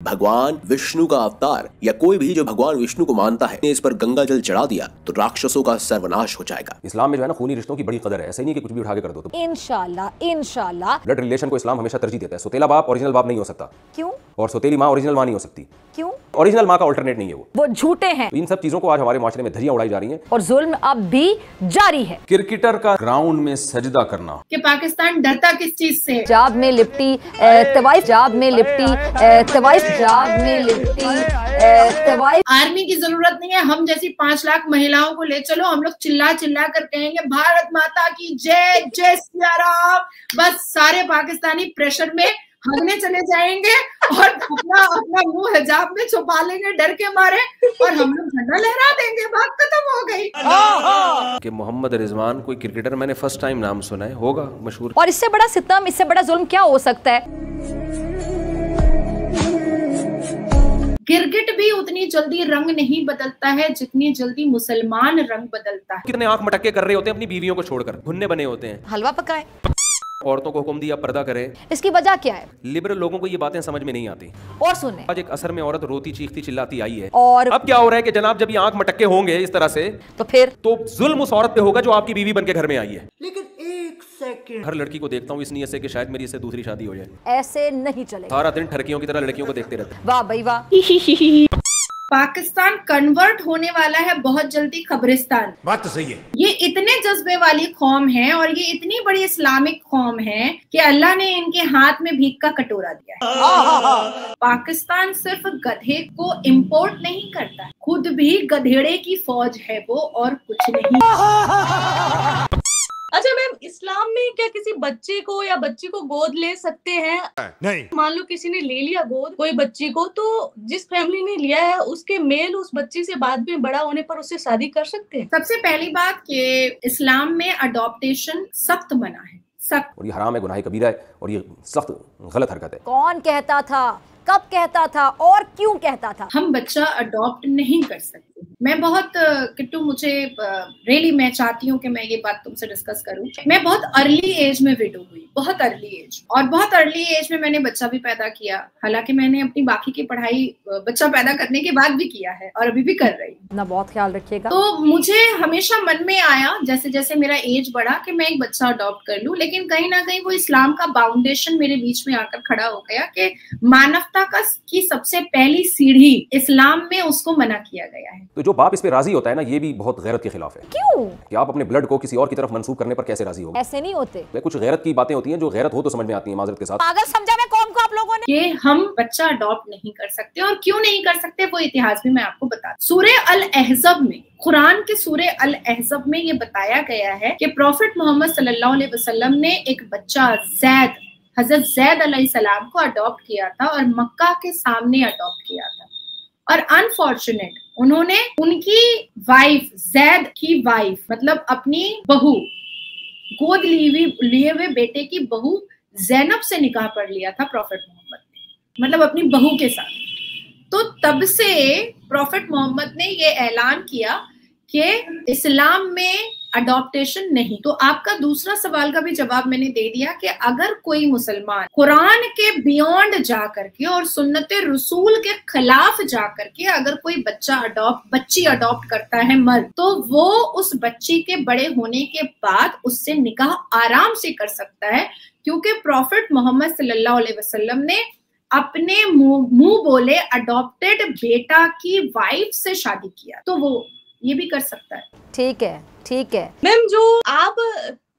भगवान विष्णु का अवतार या कोई भी जो भगवान विष्णु को मानता है ने इस पर गंगा जल चढ़ा दिया तो राक्षसों का सर्वनाश हो जाएगा। इस्लाम में जो है ना खूनी रिश्तों की बड़ी कदर है, ऐसे नहीं कि कुछ भी उठा के कर दो। तो इंशाल्लाह ब्लड रिलेशन को इस्लाम हमेशा तरजीह देता है। सौतेला बाप ओरिजिनल बाप नहीं हो सकता। क्यों? और सौतेली माँ ओरिजिनल माँ नहीं हो सकती। क्यों? ओरिजिनल माँ का अल्टरनेट नहीं है वो झूठे हैं। तो इन सब चीजों को आज हमारे माशरे में धज्जियां उड़ाई जा रही हैं और जुल्म अब भी जारी है। क्रिकेटर का ग्राउंड में सजदा करना कि पाकिस्तान डरता किस चीज से? जाब में लिपटी तवाइफ, जाब में लिपटी तवाइफ, जाब में लिपटी तवाइफ। आर्मी की जरूरत नहीं है, हम जैसी 5 लाख महिलाओं को ले चलो, हम लोग चिल्ला चिल्ला कर कहेंगे भारत माता की जय, जय सिया राम। बस सारे पाकिस्तानी प्रेशर में हगने चले जाएंगे और अपना मुंह हिजाब में छुपा लेंगे डर के मारे और हम लोग झंडा लहरा देंगे, बात खत्म हो गई। कि मोहम्मद रिजवान कोई क्रिकेटर मैंने फर्स्ट टाइम नाम सुना है, होगा मशहूर। और इससे बड़ा सितम, इससे बड़ा जुल्म क्या हो सकता है? गिरगिट भी उतनी जल्दी रंग नहीं बदलता है जितनी जल्दी मुसलमान रंग बदलता है। कितने आंख मटके कर रहे होते हैं अपनी बीवियों को छोड़कर, भुन्ने बने होते हैं। हलवा पकाए, औरतों को हुक्म दिया पर्दा करे। इसकी वजह क्या है? लिबरल लोगों को ये बातें समझ में नहीं आती। और सुने, आज एक असर में औरत रोती चीखती चिल्लाती आई है और अब क्या हो रहा है कि जनाब जब ये आंख मटके होंगे इस तरह से तो फिर तो जुल्म उस औरत पे होगा जो आपकी बीवी बनके घर में आई है। लेकिन एक सेकंड, हर लड़की को देखता हूँ इस नीयत से कि शायद मेरी इससे दूसरी शादी हो जाए। ऐसे नहीं चलेगा। सारा दिन ठरकियों की तरह लड़कियों को देखते रहते। वाह भाई वाह। पाकिस्तान कन्वर्ट होने वाला है बहुत जल्दी कब्रिस्तान। बात तो सही है। ये इतने जज्बे वाली कौम है और ये इतनी बड़ी इस्लामिक कौम है कि अल्लाह ने इनके हाथ में भीख का कटोरा दिया है। पाकिस्तान सिर्फ गधे को इंपोर्ट नहीं करता, खुद भी गधेड़े की फौज है वो और कुछ नहीं। अच्छा मैम, इस्लाम में क्या किसी बच्चे को या बच्ची को गोद ले सकते हैं? नहीं। मान लो किसी ने ले लिया गोद कोई बच्ची को, तो जिस फैमिली ने लिया है उसके मेल उस बच्ची से बाद में बड़ा होने पर उससे शादी कर सकते हैं? सबसे पहली बात कि इस्लाम में अडॉप्टेशन सख्त मना है, सख्त। और ये हराम है, गुनाह कबीरा है और ये सख्त गलत हरकत है। कौन कहता था, कब कहता था और क्यों कहता था? हम बच्चा अडॉप्ट नहीं कर सकते। मैं बहुत किट्टू, मुझे रियली मैं चाहती हूँ कि मैं ये बात तुमसे डिस्कस करूँ। मैं बहुत अर्ली एज में विडो हुई, बहुत अर्ली एज, और बहुत अर्ली एज में मैंने बच्चा भी पैदा किया। हालांकि मैंने अपनी बाकी की पढ़ाई बच्चा पैदा करने के बाद भी किया है और अभी भी कर रही हूँ। ना बहुत ख्याल रखिएगा। तो मुझे हमेशा मन में आया जैसे जैसे मेरा एज बढ़ा कि मैं एक बच्चा अडॉप्ट कर लूं, लेकिन कहीं ना कहीं वो इस्लाम का बाउंडेशन मेरे बीच में आकर खड़ा हो गया कि मानवता की सबसे पहली सीढ़ी इस्लाम में उसको मना किया गया है। तो जो बाप इस पे राजी होता है ना, ये भी बहुत गैरत के खिलाफ है। क्यों? कि आप अपने ब्लड को किसी और की तरफ मंसूब करने पर कैसे राजी होगे? ऐसे नहीं होते। कुछ गैरत की बातें होती हैं जो गैरत हो तो समझ में आती है, माजरत के साथ। पागल समझा मैं कौम को आप लोगों ने? कि हम बच्चा अडॉप्ट नहीं कर सकते, और क्यों नहीं कर सकते वो इतिहास भी मैं आपको बता। सूरे अल अहज़ब में, कुरान के सूरे अल अहज़ब में ये बताया गया है कि प्रॉफिट मोहम्मद सल्लल्लाहु अलैहि वसल्लम ने एक बच्चा जैद, हजरत जैद अलैहिस्सलाम को अडॉप्ट किया था और मक्का के सामने अडॉप्ट किया था। और अनफॉर्चुनेट उन्होंने उनकी वाइफ, जैद की वाइफ मतलब अपनी बहू, गोद लिए हुए बेटे की बहू ज़ैनब से निकाह पढ़ लिया था प्रॉफिट मोहम्मद ने, मतलब अपनी बहू के साथ। तो तब से प्रॉफिट मोहम्मद ने ये ऐलान किया कि इस्लाम में अडॉप्टेशन नहीं। तो आपका दूसरा सवाल का भी जवाब मैंने दे दिया कि अगर कोई मुसलमान कुरान के बियॉन्ड जा करके और सुन्नते रसूल के खिलाफ जा करके अगर कोई बच्ची अडॉप्ट करता है मर्द, तो वो उस बच्ची के बड़े होने के बाद उससे निकाह आराम से कर सकता है, क्योंकि प्रॉफिट मोहम्मद सल्लल्लाहु अलैहि वसल्लम ने अपने मुंह बोले अडॉप्टेड बेटा की वाइफ से शादी किया, तो वो ये भी कर सकता है। ठीक है, ठीक है मैम, जो आप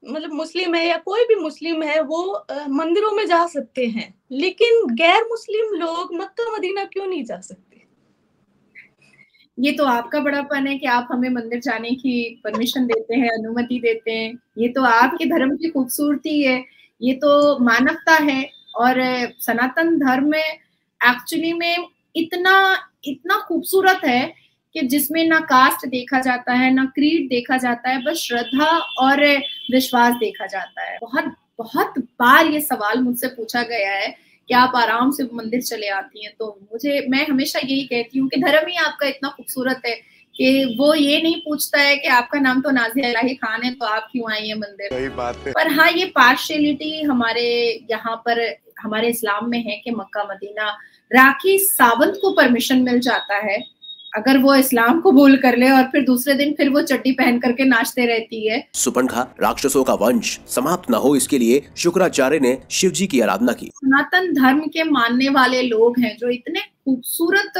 मतलब मुस्लिम है या कोई भी मुस्लिम है वो मंदिरों में जा सकते हैं, लेकिन गैर मुस्लिम लोग मक्का मदीना क्यों नहीं जा सकते? ये तो आपका बड़ापन है कि आप हमें मंदिर जाने की परमिशन देते हैं, अनुमति देते हैं। ये तो आपके धर्म की खूबसूरती है, ये तो मानवता है। और सनातन धर्म में एक्चुअली में इतना खूबसूरत है कि जिसमें ना कास्ट देखा जाता है, ना क्रीड देखा जाता है, बस श्रद्धा और विश्वास देखा जाता है। बहुत बहुत बार ये सवाल मुझसे पूछा गया है कि आप आराम से मंदिर चले आती हैं, तो मैं हमेशा यही कहती हूँ कि धर्म ही आपका इतना खूबसूरत है कि वो ये नहीं पूछता है कि आपका नाम तो नाज़िया इलाही खान है तो आप क्यों आई है मंदिर। सही बात है। पर हाँ, ये पार्शियलिटी हमारे यहाँ पर हमारे इस्लाम में है कि मक्का मदीना राखी सावंत को परमिशन मिल जाता है, अगर वो इस्लाम कबूल कर ले और फिर दूसरे दिन फिर वो चड्डी पहन करके नाचते रहती है। सुपनखा राक्षसों का वंश समाप्त न हो इसके लिए शुक्राचार्य ने शिव जी की आराधना की। सनातन धर्म के मानने वाले लोग हैं, जो इतने खूबसूरत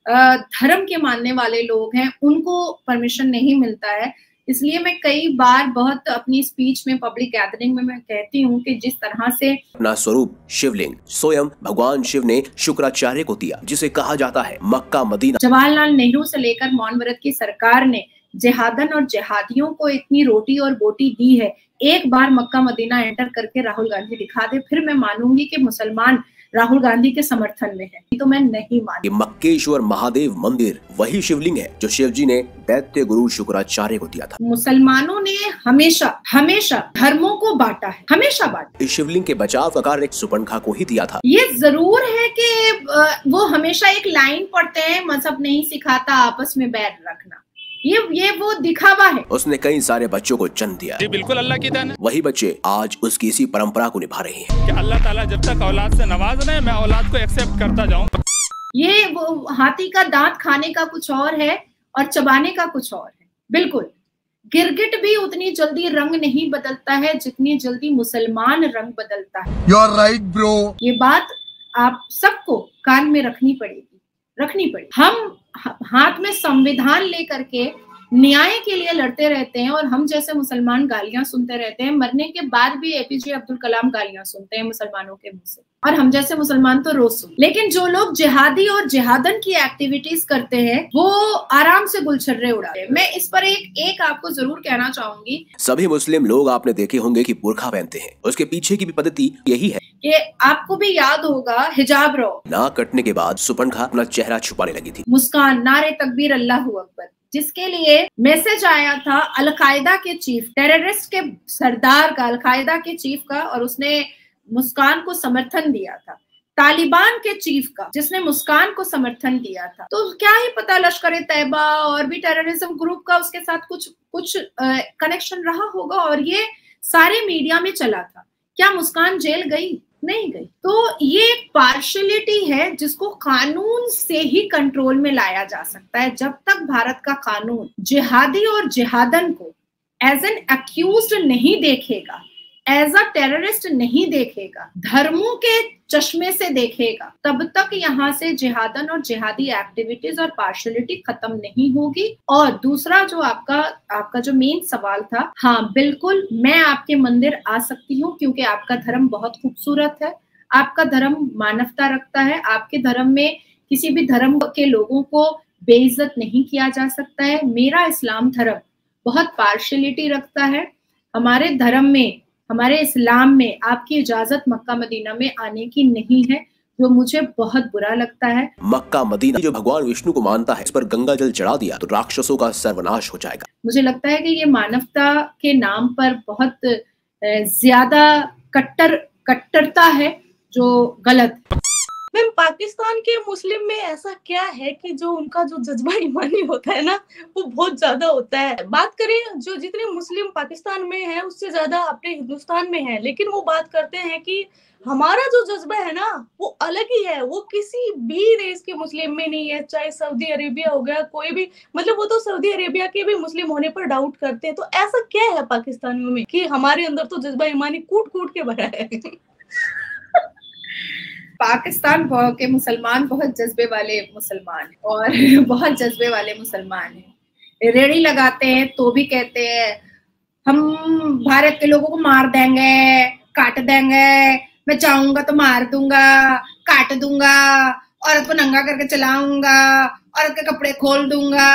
धर्म के मानने वाले लोग हैं, उनको परमिशन नहीं मिलता है। इसलिए मैं कई बार बहुत अपनी स्पीच में, पब्लिक गैदरिंग में मैं कहती हूँ कि जिस तरह से अपना स्वरूप शिवलिंग स्वयं भगवान शिव ने शुक्राचार्य को दिया, जिसे कहा जाता है मक्का मदीना। जवाहरलाल नेहरू से लेकर मौनव्रत की सरकार ने जिहादन और जिहादियों को इतनी रोटी और बोटी दी है। एक बार मक्का मदीना एंटर करके राहुल गांधी दिखा दे, फिर मैं मानूंगी कि मुसलमान राहुल गांधी के समर्थन में है, तो मैं नहीं मानती। मक्केश्वर महादेव मंदिर वही शिवलिंग है जो शिव जी ने दैत्य गुरु शुक्राचार्य को दिया था। मुसलमानों ने हमेशा धर्मों को बांटा है, हमेशा बांटा। इस शिवलिंग के बचाव का कार्य सुपनखा को ही दिया था। ये जरूर है कि वो हमेशा एक लाइन पढ़ते हैं, मजहब नहीं सिखाता आपस में बैर रखना, ये वो दिखावा है। उसने कई सारे बच्चों को जन्म दिया। जी बिल्कुल अल्लाह की देन है। वही बच्चे आज उसकी इसी परंपरा को निभा रहे हैं। कि अल्लाह ताला जब तक औलाद से नवाज रहे, मैं औलाद को एक्सेप्ट करता जाऊं। ये वो हाथी का दांत खाने का कुछ और है और चबाने का कुछ और है। बिल्कुल, गिरगिट भी उतनी जल्दी रंग नहीं बदलता है जितनी जल्दी मुसलमान रंग बदलता है। You are right bro. ये बात आप सबको कान में रखनी पड़ेगी। हम हाथ में संविधान लेकर के न्याय के लिए लड़ते रहते हैं और हम जैसे मुसलमान गालियां सुनते रहते हैं। मरने के बाद भी एपीजे अब्दुल कलाम गालियां सुनते हैं मुसलमानों के मुंह से, और हम जैसे मुसलमान तो रोज सुनते। लेकिन जो लोग जिहादी और जिहादन की एक्टिविटीज करते हैं वो आराम से गुलछर्रे उड़ाते हैं। मैं इस पर एक आपको जरूर कहना चाहूंगी। सभी मुस्लिम लोग आपने देखे होंगे कि बुर्का पहनते हैं, उसके पीछे की भी पद्धति यही है। ये आपको भी याद होगा, हिजाब रहो। नाक कटने के बाद सुपनखा अपना चेहरा छुपाने लगी थी। मुस्कान, नारे तकबीर, अल्लाह अकबर, जिसके लिए मैसेज आया था अलकायदा के चीफ, टेररिस्ट के सरदार का, अलकायदा के चीफ का, और उसने मुस्कान को समर्थन दिया था। तालिबान के चीफ का, जिसने मुस्कान को समर्थन दिया था। तो क्या ही पता लश्कर तैयबा और भी टेररिज्म ग्रुप का उसके साथ कुछ कनेक्शन रहा होगा, और ये सारे मीडिया में चला था। क्या मुस्कान जेल गई? नहीं गई। तो ये एक पार्शियलिटी है जिसको कानून से ही कंट्रोल में लाया जा सकता है। जब तक भारत का कानून जिहादी और जिहादन को एज एन अक्यूज्ड नहीं देखेगा, एज अ टेररिस्ट नहीं देखेगा, धर्मों के चश्मे से देखेगा, तब तक यहाँ से जिहादन और जिहादी एक्टिविटीज और पार्शियलिटी खत्म नहीं होगी। और दूसरा जो आपका जो मेन सवाल था, हाँ बिल्कुल मैं आपके मंदिर आ सकती हूँ क्योंकि आपका धर्म बहुत खूबसूरत है, आपका धर्म मानवता रखता है, आपके धर्म में किसी भी धर्म के लोगों को बेइज्जत नहीं किया जा सकता है। मेरा इस्लाम धर्म बहुत पार्शियलिटी रखता है। हमारे धर्म में, हमारे इस्लाम में आपकी इजाजत मक्का मदीना में आने की नहीं है, जो मुझे बहुत बुरा लगता है। मक्का मदीना जो भगवान विष्णु को मानता है, इस पर गंगा जल चढ़ा दिया तो राक्षसों का सर्वनाश हो जाएगा। मुझे लगता है कि ये मानवता के नाम पर बहुत ज्यादा कट्टरता है जो गलत। मैम, पाकिस्तान के मुस्लिम में ऐसा क्या है कि जो उनका जो जज्बा ईमानी होता है ना, वो बहुत ज्यादा होता है। बात करें जो जितने मुस्लिम पाकिस्तान में है उससे ज्यादा अपने हिंदुस्तान में है, लेकिन वो बात करते हैं कि हमारा जो जज्बा है ना वो अलग ही है, वो किसी भी देश के मुस्लिम में नहीं है। चाहे सऊदी अरेबिया हो गया, कोई भी, मतलब वो तो सऊदी अरेबिया के भी मुस्लिम होने पर डाउट करते हैं। तो ऐसा क्या है पाकिस्तानियों में कि हमारे अंदर तो जज्बा ईमानी कूट कूट के भरा है। पाकिस्तान के मुसलमान बहुत जज्बे वाले मुसलमान हैं और बहुत जज्बे वाले मुसलमान हैं। रेड़ी लगाते हैं तो भी कहते हैं हम भारत के लोगों को मार देंगे, काट देंगे, मैं चाहूंगा तो मार दूंगा, काट दूंगा, औरत को नंगा करके चलाऊंगा, औरत के कपड़े खोल दूंगा,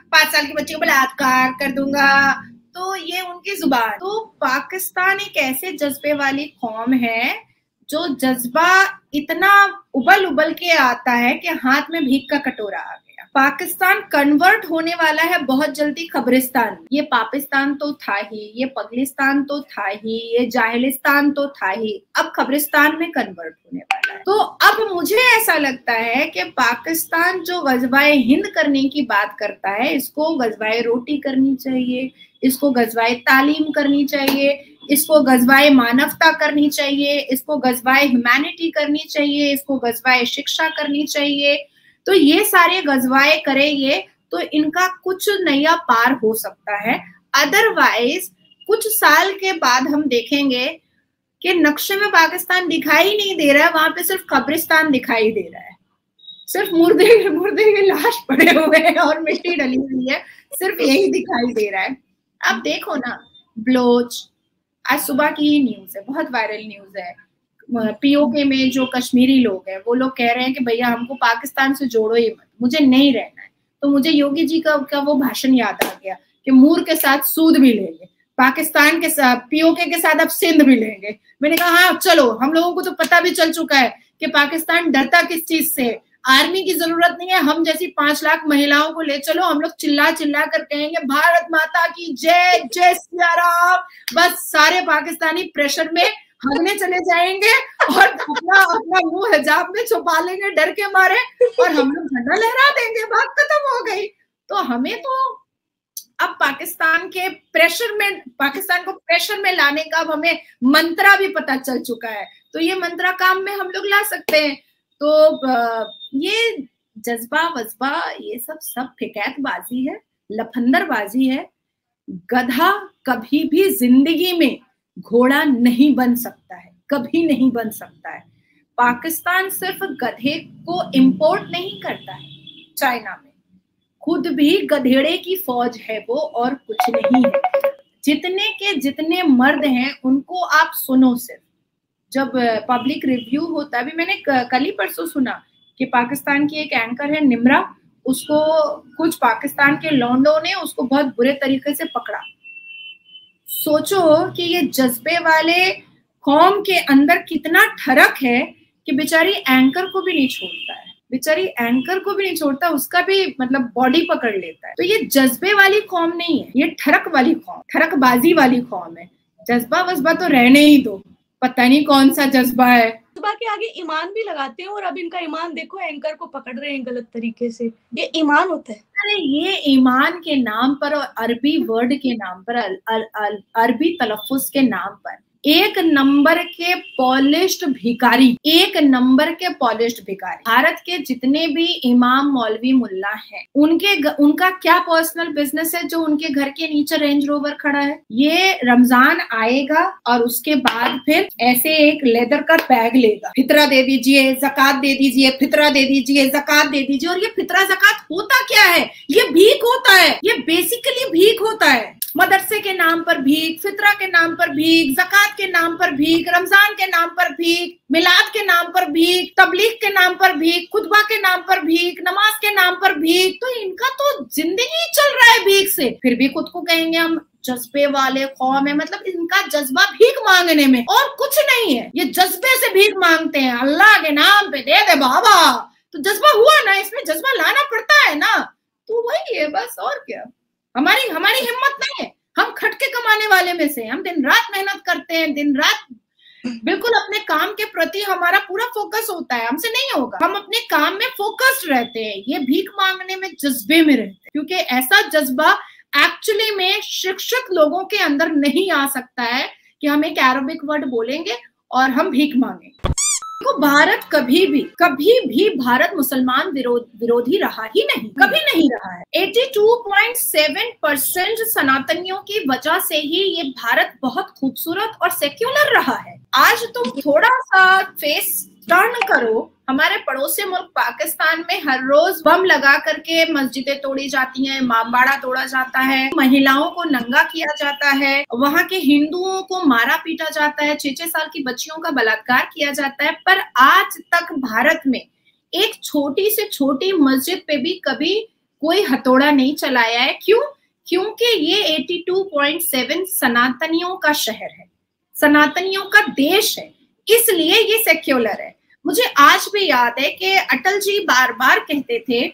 5 साल की बच्ची को बलात्कार कर दूंगा। तो ये उनकी जुबान। तो पाकिस्तान एक ऐसे जज्बे वाली कौम है जो जज्बा इतना उबल के आता है कि हाथ में भीख का कटोरा आ गया। पाकिस्तान कन्वर्ट होने वाला है बहुत जल्दी खबरिस्तान। ये पाकिस्तान तो था ही, ये पगलिस्तान तो था ही, ये जाहिलिस्तान तो था ही, अब खबरिस्तान में कन्वर्ट होने वाला है। तो अब मुझे ऐसा लगता है कि पाकिस्तान जो गज़वाए हिंद करने की बात करता है, इसको गज़वाए रोटी करनी चाहिए, इसको गज़वाए तालीम करनी चाहिए, इसको गजवाए मानवता करनी चाहिए, इसको गजवाए ह्यूमैनिटी करनी चाहिए, इसको गजवाए शिक्षा करनी चाहिए। तो ये सारे गजवाए करेंगे तो इनका कुछ नया पार हो सकता है। अदरवाइज कुछ साल के बाद हम देखेंगे कि नक्शे में पाकिस्तान दिखाई नहीं दे रहा है, वहां पे सिर्फ कब्रिस्तान दिखाई दे रहा है, सिर्फ मुर्दे के लाश पड़े हुए हैं और मिट्टी डली हुई है, सिर्फ यही दिखाई दे रहा है। अब देखो ना, बलोच, आज सुबह की ही न्यूज है, बहुत वायरल न्यूज है, पीओके में जो कश्मीरी लोग हैं वो लोग कह रहे हैं कि भैया हमको पाकिस्तान से जोड़ो ही मत, मुझे नहीं रहना है। तो मुझे योगी जी का वो भाषण याद आ गया कि मूर के साथ सूद भी लेंगे, पाकिस्तान के साथ पीओके के साथ अब सिंध भी लेंगे। मैंने कहा हाँ चलो, हम लोगों को तो पता भी चल चुका है कि पाकिस्तान डरता किस चीज से, आर्मी की जरूरत नहीं है, हम जैसी 5 लाख महिलाओं को ले चलो, हम लोग चिल्ला चिल्ला कर कहेंगे भारत माता की जय, जय सिया राम, बस सारे पाकिस्तानी प्रेशर में हगने चले जाएंगे और अपना मुंह हिजाब में छुपा लेंगे डर के मारे और हम लोग झंडा लहरा देंगे, बात खत्म हो गई। तो हमें तो अब पाकिस्तान को प्रेशर में लाने का अब हमें मंत्रा भी पता चल चुका है, तो ये मंत्रा काम में हम लोग ला सकते हैं। तो ये जज्बा वज्बा ये सब फिकैतबाजी है, लफंदरबाजी है। गधा कभी भी जिंदगी में घोड़ा नहीं बन सकता है, कभी नहीं बन सकता है। पाकिस्तान सिर्फ गधे को इंपोर्ट नहीं करता है चाइना में, खुद भी गधेड़े की फौज है वो, और कुछ नहीं है। जितने के जितने मर्द हैं उनको आप सुनो, सिर्फ जब पब्लिक रिव्यू होता है, अभी मैंने कल ही परसों सुना कि पाकिस्तान की एक एंकर है निम्रा, उसको कुछ पाकिस्तान के लौंडों ने उसको बहुत बुरे तरीके से पकड़ा। सोचो कि ये जज्बे वाले कौम के अंदर कितना ठरक है कि बेचारी एंकर को भी नहीं छोड़ता है, बेचारी एंकर को भी नहीं छोड़ता, उसका भी मतलब बॉडी पकड़ लेता है। तो ये जज्बे वाली कौम नहीं है, ये ठरक वाली कौम, ठरकबाजी वाली कौम है। जज्बा वज्बा तो रहने ही दो, पता नहीं कौन सा जज्बा है। जज्बा के आगे ईमान भी लगाते हैं, और अब इनका ईमान देखो, एंकर को पकड़ रहे हैं गलत तरीके से, ये ईमान होता है। अरे ये ईमान के नाम पर और अरबी वर्ड के नाम पर, अरबी तलफ्फुज के नाम पर एक नंबर के पॉलिश्ड भिखारी, एक नंबर के पॉलिश्ड भिखारी। भारत के जितने भी इमाम मौलवी मुल्ला हैं, उनका क्या पर्सनल बिजनेस है जो उनके घर के नीचे रेंज रोवर खड़ा है? ये रमजान आएगा और उसके बाद फिर ऐसे एक लेदर का बैग लेगा, फितरा दे दीजिए, जकात दे दीजिए, फितरा दे दीजिए, जकात दे दीजिए। और ये फितरा जकात होता क्या है? ये भीख होता है, ये बेसिकली भीख होता है। मदरसे के नाम पर भीख, फितरा के नाम पर भीख, जकात के नाम पर भीख, रमजान के नाम पर भीख, मिलाद के नाम पर भीख, तबलीग के नाम पर भीख, खुतबा के नाम पर भीख, नमाज के नाम पर भीख। तो इनका तो जिंदगी चल रहा है भीख से, फिर भी खुद को कहेंगे हम जज्बे वाले कौम है। मतलब इनका जज्बा भीख मांगने में और कुछ नहीं है, ये जज्बे से भीख मांगते हैं। अल्लाह के नाम पे दे दे बाबा, तो जज्बा हुआ ना, इसमें जज्बा लाना पड़ता है ना, तो वही है बस। और क्या, हमारी हिम्मत नहीं है, हम खटके कमाने वाले में से, हम दिन रात मेहनत करते हैं, दिन रात बिल्कुल अपने काम के प्रति हमारा पूरा फोकस होता है, हमसे नहीं होगा, हम अपने काम में फोकस्ड रहते हैं, ये भीख मांगने में जज्बे में रहते हैं। क्योंकि ऐसा जज्बा एक्चुअली में शिक्षित लोगों के अंदर नहीं आ सकता है कि हम एक अरबिक वर्ड बोलेंगे और हम भीख मांगे। तो भारत कभी भी भारत मुसलमान विरोधी रहा ही नहीं, कभी नहीं रहा है। 82.7% सनातनियों की वजह से ही ये भारत बहुत खूबसूरत और सेक्युलर रहा है। आज तुम थोड़ा सा फेस टर्न करो, हमारे पड़ोसी मुल्क पाकिस्तान में हर रोज बम लगा करके मस्जिदें तोड़ी जाती हैं, इमामबाड़ा तोड़ा जाता है, महिलाओं को नंगा किया जाता है, वहाँ के हिंदुओं को मारा पीटा जाता है, 6-6 साल की बच्चियों का बलात्कार किया जाता है। पर आज तक भारत में एक छोटी से छोटी मस्जिद पे भी कभी कोई हथौड़ा नहीं चलाया है। क्यों? क्योंकि ये 82.7 सनातनियों का शहर है, सनातनियों का देश है, इसलिए ये सेक्युलर है। मुझे आज भी याद है कि अटल जी बार बार कहते थे,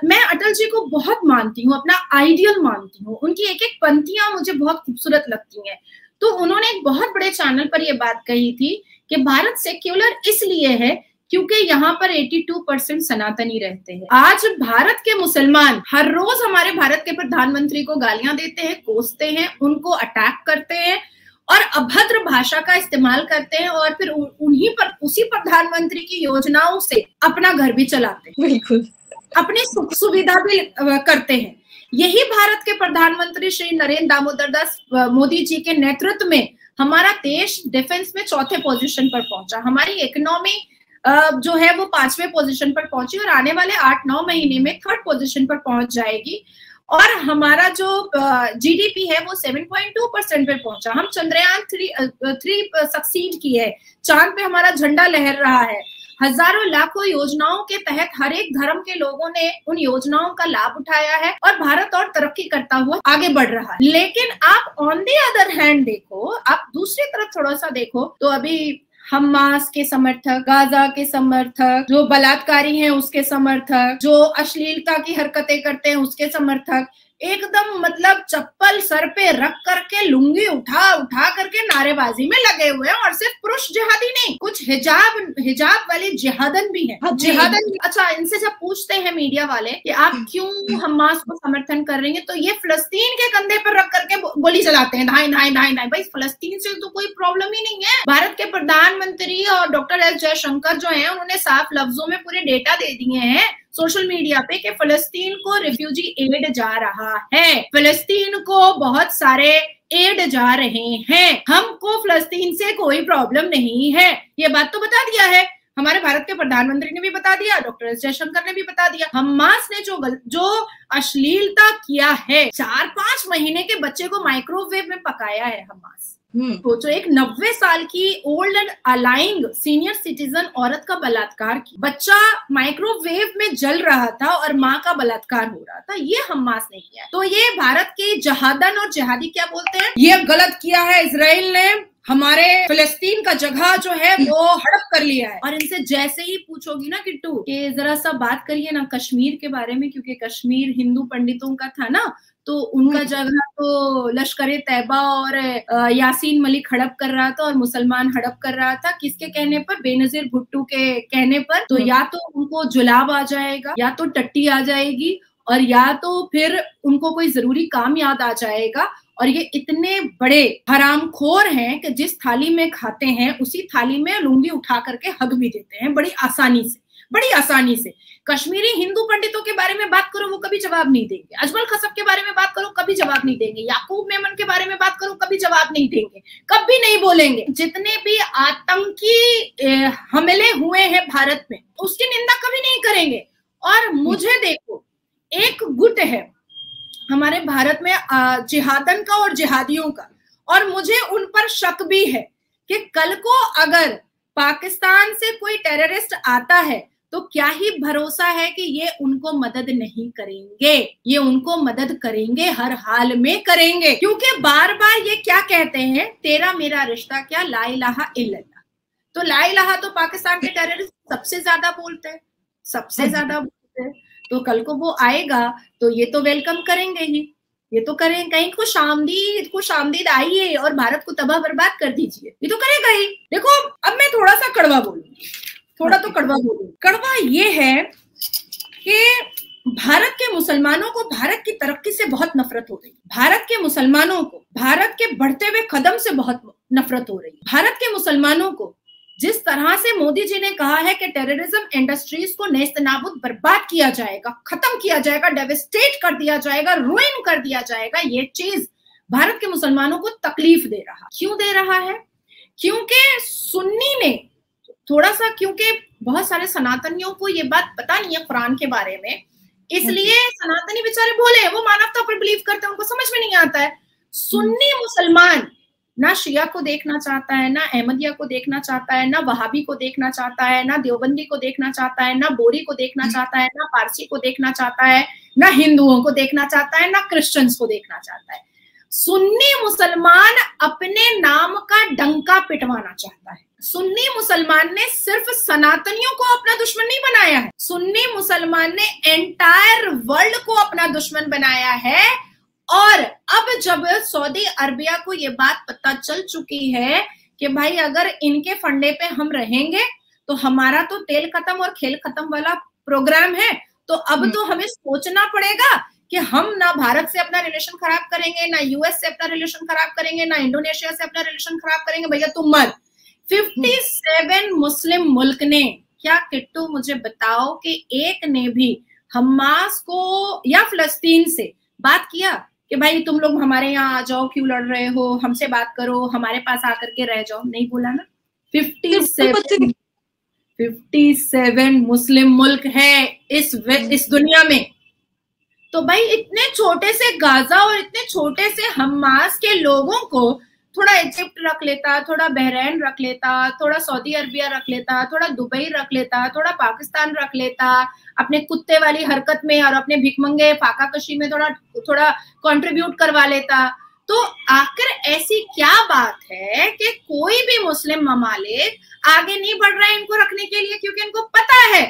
मैं अटल जी को बहुत मानती हूँ, अपना आइडियल मानती हूँ, उनकी एक एक पंक्तियां मुझे बहुत खूबसूरत लगती हैं। तो उन्होंने एक बहुत बड़े चैनल पर ये बात कही थी कि भारत सेक्युलर इसलिए है क्योंकि यहाँ पर 82% सनातनी रहते हैं। आज भारत के मुसलमान हर रोज हमारे भारत के प्रधानमंत्री को गालियां देते हैं, कोसते हैं, उनको अटैक करते हैं, और अभद्र भाषा का इस्तेमाल करते हैं और फिर उसी प्रधानमंत्री की योजनाओं से अपना घर भी चलाते हैं, बिल्कुल अपनी सुख सुविधा भी करते हैं। यही भारत के प्रधानमंत्री श्री नरेंद्र दामोदर दास मोदी जी के नेतृत्व में हमारा देश डिफेंस में चौथे पोजीशन पर पहुंचा, हमारी इकोनॉमी जो है वो 5वें पोजीशन पर पहुंची और आने वाले 8-9 महीने में 3rd पोजीशन पर पहुंच जाएगी। और हमारा जो जीडीपी है वो 7.2% पे पहुंचा। हम चंद्रयान 3 सक्सीड की है, चांद पे हमारा झंडा लहर रहा है। हजारों लाखों योजनाओं के तहत हर एक धर्म के लोगों ने उन योजनाओं का लाभ उठाया है और भारत और तरक्की करता हुआ आगे बढ़ रहा है। लेकिन आप ऑन दी अदर हैंड देखो, आप दूसरी तरफ थोड़ा सा देखो तो अभी हमास के समर्थक, गाजा के समर्थक, जो बलात्कारी हैं उसके समर्थक, जो अश्लीलता की हरकतें करते हैं उसके समर्थक, एकदम मतलब चप्पल सर पे रख करके लुंगी उठा करके नारेबाजी में लगे हुए हैं। और सिर्फ पुरुष जिहादी नहीं, कुछ हिजाब वाले जिहादन भी हैं। जिहादन, अच्छा, इनसे जब पूछते हैं मीडिया वाले कि आप क्यों हमास को समर्थन कर रही हैं, तो ये फिलिस्तीन के कंधे पर रख करके गोली चलाते हैं, धाई धाई धाई धाई। भाई फिलिस्तीन से तो कोई प्रॉब्लम ही नहीं है। भारत के प्रधानमंत्री और डॉक्टर एस जयशंकर जो है उन्होंने साफ लफ्जों में पूरे डेटा दे दिए हैं सोशल मीडिया पे कि फिलिस्तीन को रिफ्यूजी एड जा रहा है, फिलिस्तीन को बहुत सारे एड जा रहे हैं, हमको फिलिस्तीन से कोई प्रॉब्लम नहीं है। ये बात तो बता दिया है, हमारे भारत के प्रधानमंत्री ने भी बता दिया, डॉक्टर एस जयशंकर ने भी बता दिया। हमास ने जो अश्लीलता किया है, 4-5 महीने के बच्चे को माइक्रोवेव में पकाया है हमास। तो जो एक 90 साल की ओल्ड एंड अलाइंग सीनियर सिटीजन औरत का बलात्कार की, बच्चा माइक्रोवेव में जल रहा था और माँ का बलात्कार हो रहा था, ये हमास ने किया। तो ये भारत के जहादन और जिहादी क्या बोलते हैं, ये गलत किया है इजराइल ने, हमारे फिलिस्तीन का जगह जो है वो हड़प कर लिया है। और इनसे जैसे ही पूछोगी ना किट्टू कि जरा सा बात करिए ना कश्मीर के बारे में, क्योंकि कश्मीर हिंदू पंडितों का था ना, तो उनका जगह तो लश्कर तैयबा और यासीन मलिक हड़प कर रहा था और मुसलमान हड़प कर रहा था। किसके कहने पर? बेनजीर भुट्टो के कहने पर। तो या तो उनको जुलाब आ जाएगा, या तो टट्टी आ जाएगी, और या तो फिर उनको कोई जरूरी काम याद आ जाएगा। और ये इतने बड़े हरामखोर हैं कि जिस थाली में खाते हैं उसी थाली में लुंगी उठा करके हग भी देते हैं बड़ी आसानी से। कश्मीरी हिंदू पंडितों के बारे में बात करो वो कभी जवाब नहीं देंगे, अजमल खसब के बारे में बात करो कभी जवाब नहीं देंगे, याकूब मेमन के बारे में बात करो कभी जवाब नहीं देंगे, कभी नहीं बोलेंगे। जितने भी आतंकी हमले हुए हैं भारत में उसकी निंदा कभी नहीं करेंगे। और मुझे देखो, एक गुट है हमारे भारत में जिहादन का और जिहादियों का, और मुझे उन पर शक भी है कि कल को अगर पाकिस्तान से कोई टेररिस्ट आता है तो क्या ही भरोसा है कि ये उनको मदद नहीं करेंगे, ये उनको मदद करेंगे, हर हाल में करेंगे। क्योंकि बार बार ये क्या कहते हैं, तेरा मेरा रिश्ता क्या, ला इलाहा इल्लल्लाह। तो ला इलाहा तो पाकिस्तान के टेररिस्ट सबसे ज्यादा बोलते हैं, तो कल को वो आएगा तो ये तो वेलकम करेंगे ही, ये तो करें, कहीं खुशामदीद आइए और भारत को तबाह बर्बाद कर दीजिए, ये तो करेगा ही। देखो अब मैं थोड़ा सा कड़वा बोलूंगी, कड़वा ये है कि भारत के मुसलमानों को भारत की तरक्की से बहुत नफरत हो रही है, भारत के मुसलमानों को भारत के बढ़ते हुए कदम से बहुत नफरत हो रही है। भारत के मुसलमानों को जिस तरह से मोदी जी ने कहा है कि टेररिज्म इंडस्ट्रीज को नेस्तनाबूद बर्बाद किया जाएगा, खत्म किया जाएगा, डेविस्टेट कर दिया जाएगा, रुइन कर दिया जाएगा, ये चीज भारत के मुसलमानों को तकलीफ दे रहा। क्यों दे रहा है? क्योंकि सुन्नी ने थोड़ा सा, क्योंकि बहुत सारे सनातनियों को ये बात पता नहीं है कुरान के बारे में, इसलिए सनातनी बेचारे बोले, वो मानवता पर बिलीव करते हैं, उनको समझ में नहीं आता है। सुन्नी मुसलमान ना शिया को देखना चाहता है, ना अहमदिया को देखना चाहता है, ना वहाबी को देखना चाहता है, ना देवबंदी को देखना चाहता है, ना बोरी को देखना चाहता है, ना पारसी को देखना चाहता है, ना हिंदुओं को देखना चाहता है, ना क्रिश्चियंस को देखना चाहता है। सुन्नी मुसलमान अपने नाम का डंका पिटवाना चाहता है। सुन्नी मुसलमान ने सिर्फ सनातनियों को अपना दुश्मन नहीं बनाया है, सुन्नी मुसलमान ने एंटायर वर्ल्ड को अपना दुश्मन बनाया है। और अब जब सऊदी अरबिया को ये बात पता चल चुकी है कि भाई अगर इनके फंडे पे हम रहेंगे तो हमारा तो तेल खत्म और खेल खत्म वाला प्रोग्राम है, तो अब तो हमें सोचना पड़ेगा कि हम ना भारत से अपना रिलेशन खराब करेंगे, ना यूएस से अपना रिलेशन खराब करेंगे, ना इंडोनेशिया से अपना रिलेशन खराब करेंगे। भैया तुम मत। 57 मुस्लिम मुल्क ने, क्या किट्टू मुझे बताओ कि एक ने भी हमास को या फिलिस्तीन से बात किया कि भाई तुम लोग हमारे यहाँ आ जाओ, क्यों लड़ रहे हो, हमसे बात करो, हमारे पास आकर के रह जाओ? नहीं बोला ना। 57 मुस्लिम मुल्क है इस दुनिया में। तो भाई इतने छोटे से गाजा और इतने छोटे से हमास के लोगों को थोड़ा इजिप्ट रख लेता, थोड़ा बहरीन रख लेता, थोड़ा सऊदी अरबिया रख लेता, थोड़ा दुबई रख लेता, थोड़ा पाकिस्तान रख लेता, अपने कुत्ते वाली हरकत में और अपने भिखमंगे फाका कशी में थोड़ा कंट्रीब्यूट करवा लेता। तो आखिर ऐसी क्या बात है कि कोई भी मुस्लिम ममालिक आगे नहीं बढ़ रहा है इनको रखने के लिए? क्योंकि इनको पता है,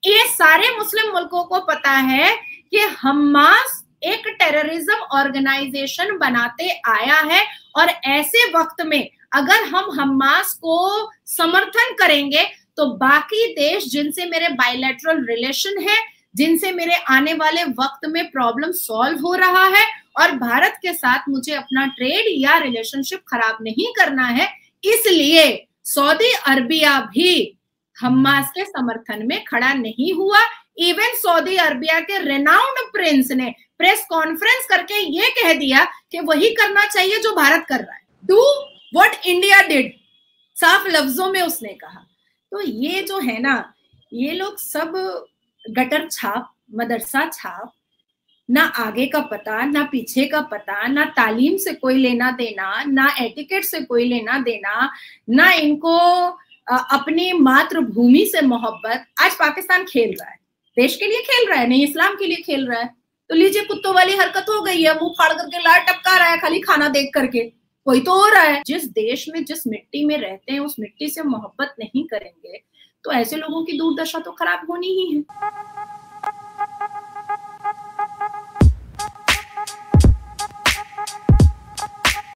ये सारे मुस्लिम मुल्कों को पता है कि हमास एक टेररिज्म ऑर्गेनाइजेशन बनाते आया है, और ऐसे वक्त में अगर हम हमास को समर्थन करेंगे तो बाकी देश जिनसे मेरे बायलैटरल रिलेशन है, जिनसे मेरे आने वाले वक्त में प्रॉब्लम सॉल्व हो रहा है, और भारत के साथ मुझे अपना ट्रेड या रिलेशनशिप खराब नहीं करना है, इसलिए सऊदी अरबिया भी हमास के समर्थन में खड़ा नहीं हुआ। इवन सऊदी अरबिया के रेनाउंड प्रिंस ने प्रेस कॉन्फ्रेंस करके ये कह दिया कि वही करना चाहिए जो भारत कर रहा है, डू व्हाट इंडिया डिड, साफ लफ्जों में उसने कहा। तो ये जो है ना, ये लोग सब गटर छाप, मदरसा छाप, ना आगे का पता, ना पीछे का पता, ना तालीम से कोई लेना देना, ना एटिकेट से कोई लेना देना, ना इनको अपनी मातृभूमि से मोहब्बत। आज पाकिस्तान खेल रहा है, देश के लिए खेल रहा है, नहीं इस्लाम के लिए खेल रहा है। तो लीजिए, कुत्तों वाली हरकत हो गई है, मुंह फाड़ करके लार टपका रहा है खाली खाना देख करके, कोई तो हो रहा है। जिस देश में, जिस मिट्टी में रहते हैं, उस मिट्टी से मोहब्बत नहीं करेंगे तो ऐसे लोगों की दुर्दशा तो खराब होनी ही है।